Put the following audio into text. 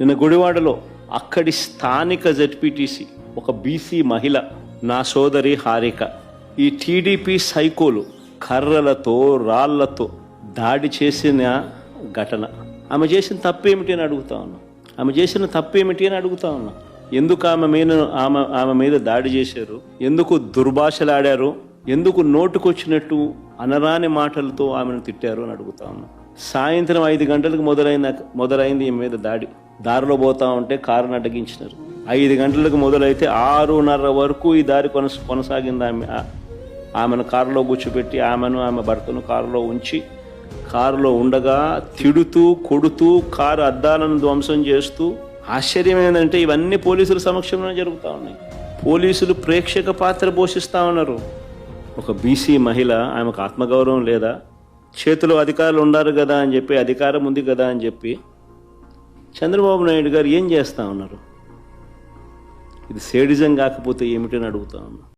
నిన్న గుడివాడలో అక్కడి స్థానిక జెడ్పీటీసీ ఒక బీసీ మహిళ, నా సోదరి హారిక, ఈ టీడీపీ సైకోలు కర్రలతో రాళ్లతో దాడి చేసిన ఘటన. ఆమె చేసిన తప్పేమిటి అని అడుగుతా ఉన్నా. ఆమె చేసిన తప్పేమిటి అని అడుగుతా ఉన్నా. ఎందుకు ఆమె మీద దాడి చేశారు? ఎందుకు దుర్భాషలాడారు? ఎందుకు నోటుకొచ్చినట్టు అనరాని మాటలతో ఆమెను తిట్టారు అని అడుగుతా ఉన్నా. సాయంత్రం 5 గంటలకు మొదలైంది ఈమె మీద దాడి. దారిలో పోతా ఉంటే కారును అడ్డగించినారు. 5 గంటలకు మొదలైతే 6:30 వరకు ఈ దారి కొనసాగింది. ఆమెను కారులో కూర్చోబెట్టి ఆమె భర్తను కారులో ఉంచి, కారులో ఉండగా తిడుతూ కొడుతూ కారు అద్దాలను ధ్వంసం చేస్తూ. ఆశ్చర్యం ఏంటంటే ఇవన్నీ పోలీసుల సమక్షంలో జరుగుతూ ఉన్నాయి. పోలీసులు ప్రేక్షక పాత్ర పోషిస్తూ ఉన్నారు. ఒక బీసీ మహిళ, ఆమెకు ఆత్మగౌరవం లేదా? చేతిలో అధికారులు ఉన్నారు కదా అని చెప్పి, అధికారం ఉంది కదా అని చెప్పి చంద్రబాబు నాయుడు గారు ఏం చేస్తూ ఉన్నారు? ఇది సేడిజం కాకపోతే ఏమిటని అడుగుతా ఉన్నా.